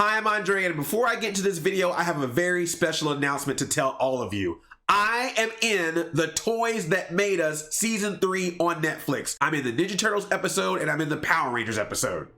Hi, I'm Andre, and before I get into this video, I have a very special announcement to tell all of you. I am in the Toys That Made Us Season 3 on Netflix. I'm in the Ninja Turtles episode, and I'm in the Power Rangers episode.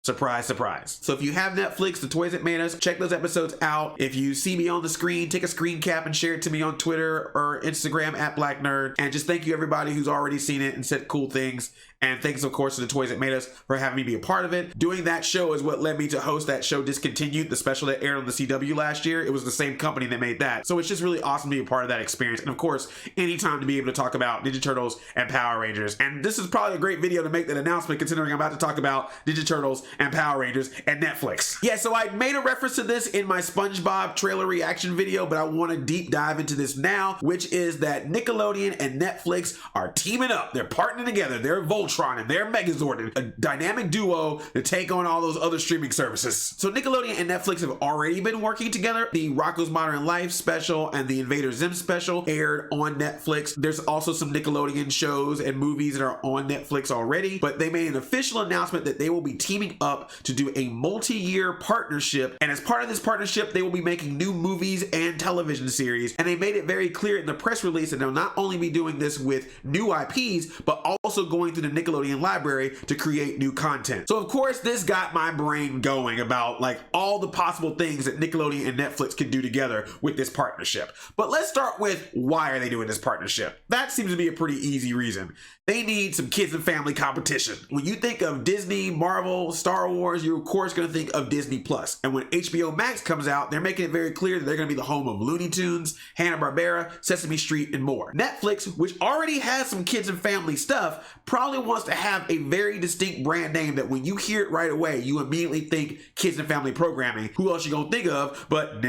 Surprise, surprise. So if you have Netflix, the Toys That Made Us, check those episodes out. If you see me on the screen, take a screen cap and share it to me on Twitter or Instagram at Black Nerd. And just thank you everybody who's already seen it and said cool things. And thanks, of course, to the Toys That Made Us for having me be a part of it. Doing that show is what led me to host that show Discontinued, the special that aired on the CW last year. It was the same company that made that. So it's just really awesome to be a part of that experience. And of course, anytime to be able to talk about Ninja Turtles and Power Rangers. And this is probably a great video to make that announcement, considering I'm about to talk about Ninja Turtles and Power Rangers and Netflix. Yeah, so I made a reference to this in my SpongeBob trailer reaction video, but I want to deep dive into this now, which is that Nickelodeon and Netflix are teaming up. They're partnering together. They're Voltron and they're Megazord, a dynamic duo to take on all those other streaming services. So Nickelodeon and Netflix have already been working together. The Rocko's Modern Life special and the Invader Zim special aired on Netflix. There's also some Nickelodeon shows and movies that are on Netflix already, but they made an official announcement that they will be teaming up to do a multi-year partnership. And as part of this partnership, they will be making new movies and television series. And they made it very clear in the press release that they'll not only be doing this with new IPs, but also going through the Nickelodeon library to create new content. So of course, this got my brain going about like all the possible things that Nickelodeon and Netflix can do together with this partnership. But let's start with, why are they doing this partnership? That seems to be a pretty easy reason. They need some kids and family competition. When you think of Disney, Marvel, Star Wars, you're of course going to think of Disney Plus. And when HBO Max comes out, they're making it very clear that they're going to be the home of Looney Tunes, Hanna-Barbera, Sesame Street, and more. Netflix, which already has some kids and family stuff, probably wants to have a very distinct brand name that when you hear it right away, you immediately think kids and family programming. Who else you gonna think of but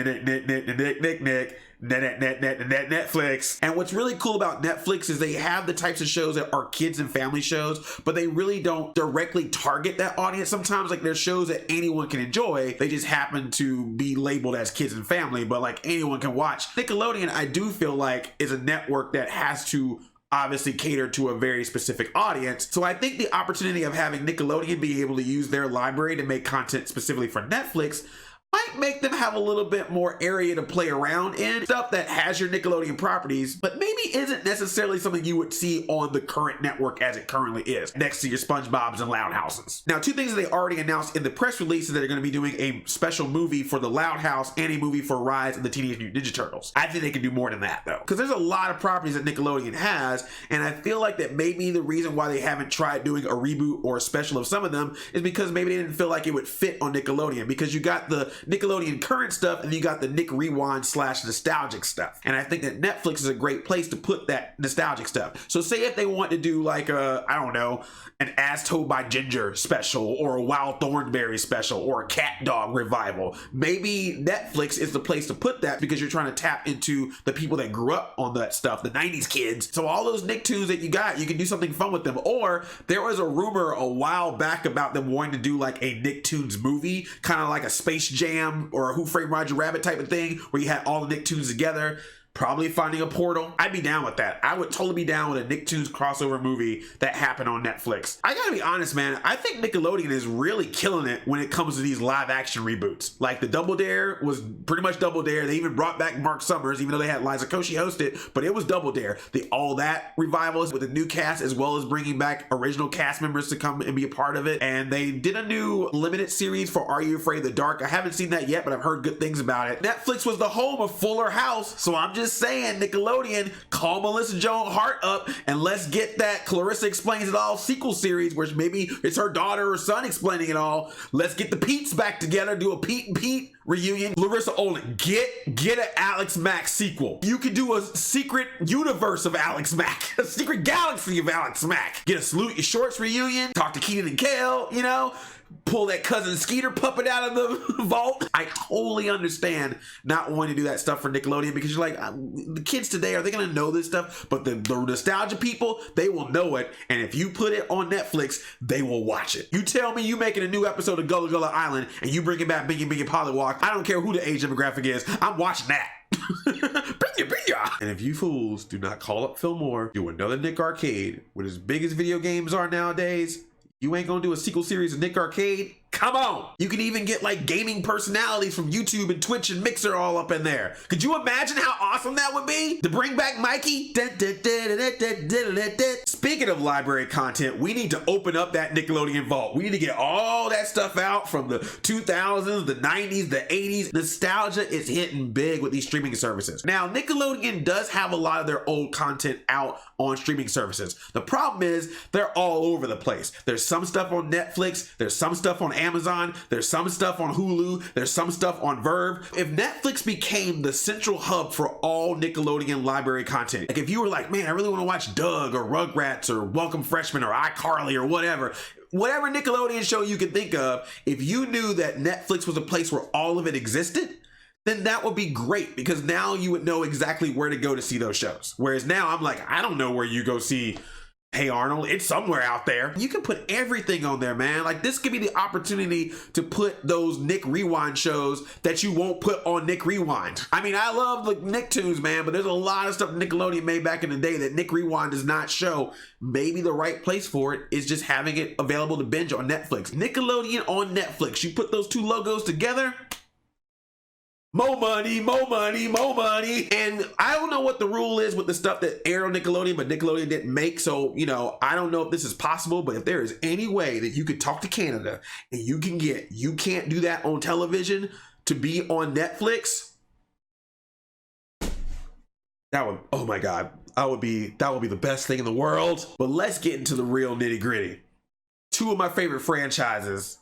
Netflix. And what's really cool about Netflix is they have the types of shows that are kids and family shows, but they really don't directly target that audience. Sometimes like there's shows that anyone can enjoy, they just happen to be labeled as kids and family, but like anyone can watch. Nickelodeon, I do feel like, is a network that has to obviously cater to a very specific audience. So I think the opportunity of having Nickelodeon be able to use their library to make content specifically for Netflix might make them have a little bit more area to play around in, stuff that has your Nickelodeon properties, but maybe isn't necessarily something you would see on the current network as it currently is, next to your SpongeBob's and Loud Houses. Now, two things that they already announced in the press release is that they're going to be doing a special movie for the Loud House and a movie for Rise of the Teenage Mutant Ninja Turtles. I think they can do more than that though, because there's a lot of properties that Nickelodeon has, and I feel like that maybe the reason why they haven't tried doing a reboot or a special of some of them is because maybe they didn't feel like it would fit on Nickelodeon, because you got the Nickelodeon current stuff and you got the NickRewind / nostalgic stuff. And I think that Netflix is a great place to put that nostalgic stuff. So say if they want to do like a, I don't know, an As Told by Ginger special or a Wild Thornberry special or a Cat Dog revival, maybe Netflix is the place to put that because you're trying to tap into the people that grew up on that stuff, the 90s kids. So all those Nicktoons that you got, you can do something fun with them. Or there was a rumor a while back about them wanting to do like a NickToons movie, kind of like a Space Jam or a Who Framed Roger Rabbit type of thing, where you had all the Nicktoons together, probably finding a portal. I'd be down with that. I would totally be down with a Nicktoons crossover movie that happened on Netflix. I gotta be honest, man, I think Nickelodeon is really killing it when it comes to these live action reboots. Like the Double Dare was pretty much Double Dare. They even brought back Mark Summers, even though they had Liza Koshy host it, but it was Double Dare. The All That revival is with a new cast, as well as bringing back original cast members to come and be a part of it. And they did a new limited series for Are You Afraid of the Dark? I haven't seen that yet, but I've heard good things about it. Netflix was the home of Fuller House, so I'm just saying, Nickelodeon, call Melissa Joan Hart up and let's get that Clarissa Explains It All sequel series, which maybe it's her daughter or son explaining it all. Let's get the Pete's back together, do a Pete and Pete reunion. Larissa Olin, get an Alex Mack sequel. You could do a secret universe of Alex Mack, a secret galaxy of Alex Mack. Get a Salute Your Shorts reunion, talk to Keenan and Kel, you know, pull that Cousin Skeeter puppet out of the vault. I totally understand not wanting to do that stuff for Nickelodeon, because you're like, the kids today, are they gonna know this stuff? But the nostalgia people, they will know it, and if you put it on Netflix, they will watch it. You tell me you making a new episode of Gullah Gullah Island and you bringing back Biggie Biggie Pollywog, I don't care who the age demographic is, I'm watching that. And if you fools do not call up Phil Moore, do another Nick Arcade with as big as video games are nowadays, you ain't gonna do a sequel series of Nick Arcade? Come on. You can even get like gaming personalities from YouTube and Twitch and Mixer all up in there. Could you imagine how awesome that would be? To bring back Mikey? Speaking of library content, we need to open up that Nickelodeon vault. We need to get all that stuff out from the 2000s, the 90s, the 80s. Nostalgia is hitting big with these streaming services. Now, Nickelodeon does have a lot of their old content out on streaming services. The problem is they're all over the place. There's some stuff on Netflix, there's some stuff on Amazon, there's some stuff on Hulu, there's some stuff on Verve. If Netflix became the central hub for all Nickelodeon library content, like if you were like, man, I really want to watch Doug or Rugrats or Welcome Freshmen or iCarly or whatever Nickelodeon show you can think of, if you knew that Netflix was a place where all of it existed, then that would be great, because now you would know exactly where to go to see those shows. Whereas now I'm like, I don't know where you go see Hey Arnold. It's somewhere out there. You can put everything on there, man. Like, this could be the opportunity to put those NickRewind shows that you won't put on NickRewind. I mean, I love the Nicktoons, man, but there's a lot of stuff Nickelodeon made back in the day that NickRewind does not show. Maybe the right place for it is just having it available to binge on Netflix. Nickelodeon on Netflix. You put those two logos together, more money, more money, more money. And I don't know what the rule is with the stuff that aired on Nickelodeon, but Nickelodeon didn't make. So, you know, I don't know if this is possible, but if there is any way that you could talk to Canada and you can't do that on television to be on Netflix, that would, oh my God, that would be the best thing in the world. But let's get into the real nitty gritty. Two of my favorite franchises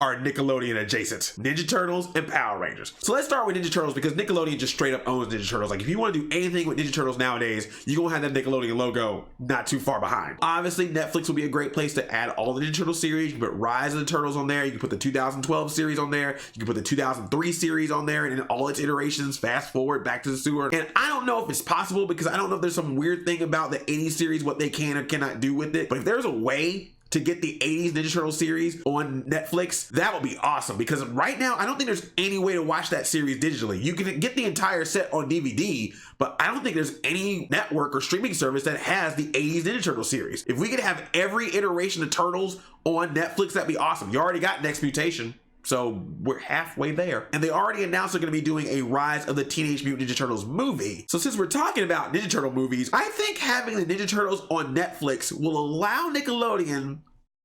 are Nickelodeon adjacent: Ninja Turtles and Power Rangers. So let's start with Ninja Turtles, because Nickelodeon just straight up owns Ninja Turtles. Like, if you want to do anything with Ninja Turtles nowadays, you're gonna have that Nickelodeon logo not too far behind. Obviously, Netflix will be a great place to add all the Ninja Turtle series. You can put Rise of the Turtles on there. You can put the 2012 series on there. You can put the 2003 series on there, and in all its iterations, fast forward back to the sewer. And I don't know if it's possible, because I don't know if there's some weird thing about the 80s series, what they can or cannot do with it. But if there's a way to get the 80s Ninja Turtle series on Netflix, that would be awesome, because right now I don't think there's any way to watch that series digitally. You can get the entire set on DVD, but I don't think there's any network or streaming service that has the 80s Ninja Turtle series. If we could have every iteration of Turtles on Netflix, that'd be awesome. You already got Next Mutation, so we're halfway there. And they already announced they're going to be doing a Rise of the Teenage Mutant Ninja Turtles movie. So since we're talking about Ninja Turtle movies, I think having the Ninja Turtles on Netflix will allow Nickelodeon,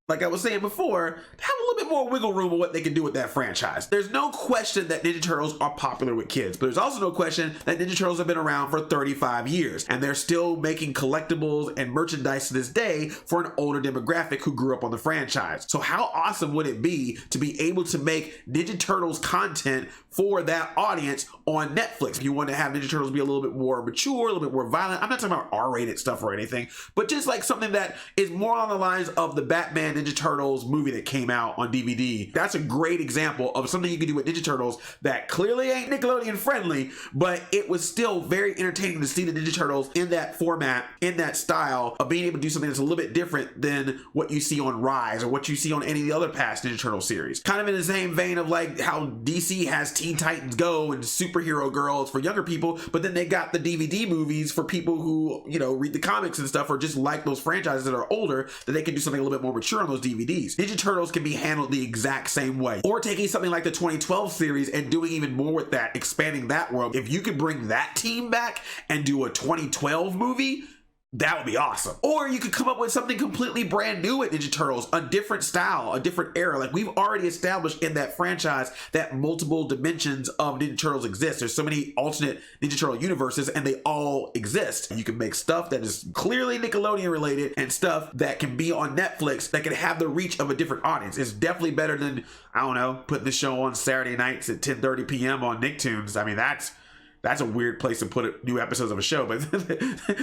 like I was saying before, to have a little bit more wiggle room of what they can do with that franchise. There's no question that Ninja Turtles are popular with kids, but there's also no question that Ninja Turtles have been around for 35 years, and they're still making collectibles and merchandise to this day for an older demographic who grew up on the franchise. So how awesome would it be to be able to make Ninja Turtles content for that audience on Netflix? If you want to have Ninja Turtles be a little bit more mature, a little bit more violent, I'm not talking about R-rated stuff or anything, but just like something that is more on the lines of the Batman Ninja Turtles movie that came out on DVD. That's a great example of something you can do with Ninja Turtles that clearly ain't Nickelodeon friendly, but it was still very entertaining to see the Ninja Turtles in that format, in that style of being able to do something that's a little bit different than what you see on Rise or what you see on any of the other past Ninja Turtle series. Kind of in the same vein of like how DC has Teen Titans Go and Superhero Girls for younger people, but then they got the DVD movies for people who, you know, read the comics and stuff, or just like those franchises that are older, that they can do something a little bit more mature on those DVDs. Ninja Turtles can be handled the exact same way. Or taking something like the 2012 series and doing even more with that, expanding that world. If you could bring that team back and do a 2012 movie, that would be awesome. Or you could come up with something completely brand new with Ninja Turtles, a different style, a different era. Like, we've already established in that franchise that multiple dimensions of Ninja Turtles exist. There's so many alternate Ninja Turtle universes, and they all exist. You can make stuff that is clearly Nickelodeon related and stuff that can be on Netflix that can have the reach of a different audience. It's definitely better than, I don't know, putting the show on Saturday nights at 10:30 p.m. on NickToons. I mean, that's a weird place to put new episodes of a show, but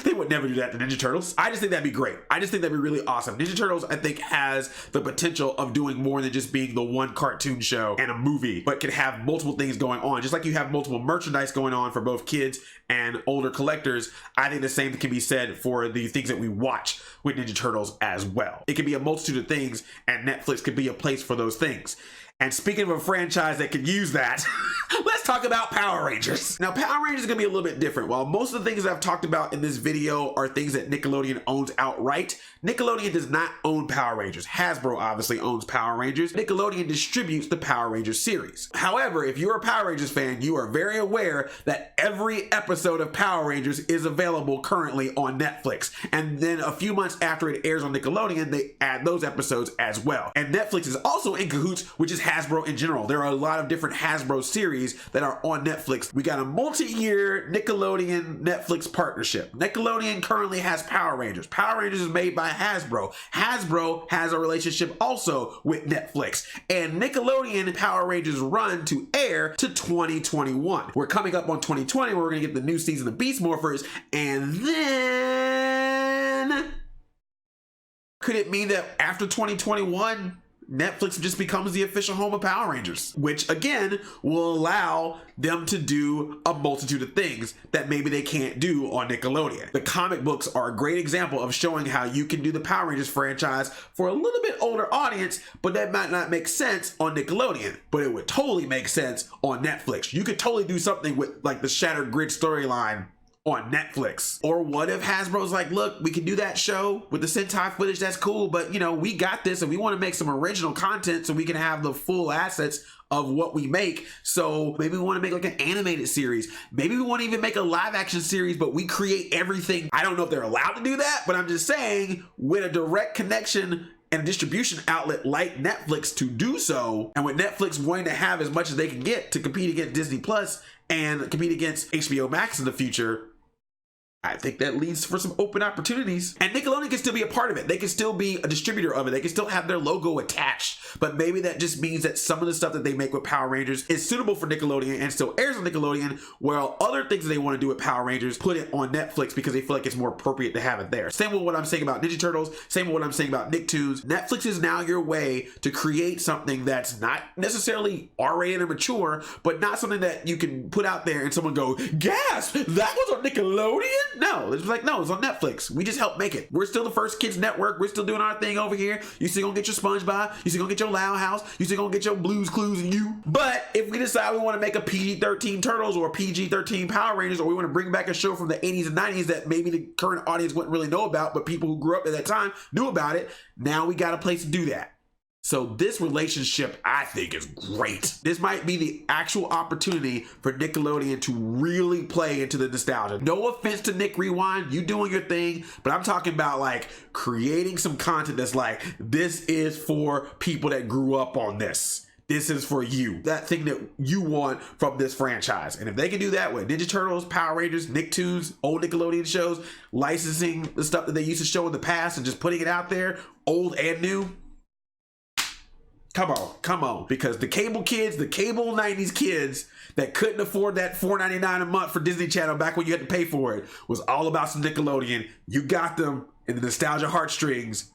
they would never do that to Ninja Turtles. I just think that'd be great. I just think that'd be really awesome. Ninja Turtles, I think, has the potential of doing more than just being the one cartoon show and a movie, but can have multiple things going on. Just like you have multiple merchandise going on for both kids and older collectors, I think the same can be said for the things that we watch with Ninja Turtles as well. It can be a multitude of things, and Netflix could be a place for those things. And speaking of a franchise that could use that, let's talk about Power Rangers. Now, Power Rangers is gonna be a little bit different. While most of the things that I've talked about in this video are things that Nickelodeon owns outright, Nickelodeon does not own Power Rangers. Hasbro obviously owns Power Rangers. Nickelodeon distributes the Power Rangers series. However, if you're a Power Rangers fan, you are very aware that every episode of Power Rangers is available currently on Netflix. And then a few months after it airs on Nickelodeon, they add those episodes as well. And Netflix is also in cahoots, which is Hasbro in general. There are a lot of different Hasbro series that are on Netflix. We got a multi-year Nickelodeon Netflix partnership. Nickelodeon currently has Power Rangers. Power Rangers is made by Hasbro. Hasbro has a relationship also with Netflix. And Nickelodeon Power Rangers run to air to 2021. We're coming up on 2020 where we're gonna get the new season of Beast Morphers, and then could it mean that after 2021 Netflix just becomes the official home of Power Rangers, which again will allow them to do a multitude of things that maybe they can't do on Nickelodeon. The comic books are a great example of showing how you can do the Power Rangers franchise for a little bit older audience, but that might not make sense on Nickelodeon, but it would totally make sense on Netflix. You could totally do something with like the Shattered Grid storyline on Netflix. Or what if Hasbro's like, look, we can do that show with the Sentai footage, that's cool, but you know, we got this and we want to make some original content so we can have the full assets of what we make. So maybe we want to make like an animated series. Maybe we want to even make a live action series, but we create everything. I don't know if they're allowed to do that, but I'm just saying with a direct connection and a distribution outlet like Netflix to do so, and with Netflix wanting to have as much as they can get to compete against Disney Plus and compete against HBO Max in the future, I think that leads for some open opportunities. And Nickelodeon can still be a part of it. They can still be a distributor of it. They can still have their logo attached. But maybe that just means that some of the stuff that they make with Power Rangers is suitable for Nickelodeon and still airs on Nickelodeon, while other things that they want to do with Power Rangers put it on Netflix because they feel like it's more appropriate to have it there. Same with what I'm saying about Ninja Turtles. Same with what I'm saying about Nicktoons. Netflix is now your way to create something that's not necessarily R-rated or mature, but not something that you can put out there and someone go, gasp, that was on Nickelodeon? No, it's like, no, it's on Netflix. We just helped make it. We're still the first kids network. We're still doing our thing over here. You still gonna get your SpongeBob. You still gonna get your Loud House. You still gonna get your Blues Clues and you. But if we decide we wanna make a PG-13 Turtles or a PG-13 Power Rangers, or we wanna bring back a show from the 80s and 90s that maybe the current audience wouldn't really know about, but people who grew up at that time knew about it, now we got a place to do that. So this relationship, I think, is great. This might be the actual opportunity for Nickelodeon to really play into the nostalgia. No offense to NickRewind, you doing your thing, but I'm talking about like creating some content that's like, this is for people that grew up on this. This is for you. That thing that you want from this franchise. And if they can do that with Ninja Turtles, Power Rangers, Nicktoons, old Nickelodeon shows, licensing the stuff that they used to show in the past and just putting it out there, old and new, come on, because the cable kids, the cable 90s kids that couldn't afford that $4.99 a month for Disney Channel back when you had to pay for it was all about some Nickelodeon. You got them in the nostalgia heartstrings.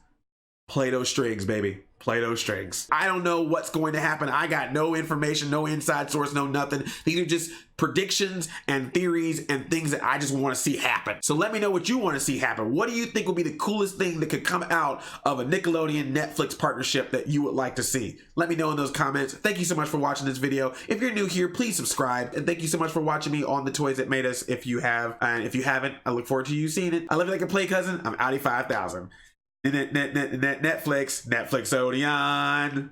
Play those strings, baby. Play those strings. I don't know what's going to happen. I got no information, no inside source, no nothing. These are just predictions and theories and things that I just want to see happen. So let me know what you want to see happen. What do you think will be the coolest thing that could come out of a Nickelodeon Netflix partnership that you would like to see? Let me know in those comments. Thank you so much for watching this video. If you're new here, please subscribe. And thank you so much for watching me on The Toys That Made Us. If you have, and if you haven't, I look forward to you seeing it. I love you like a play cousin. I'm Audi 5000. Netflix Odeon.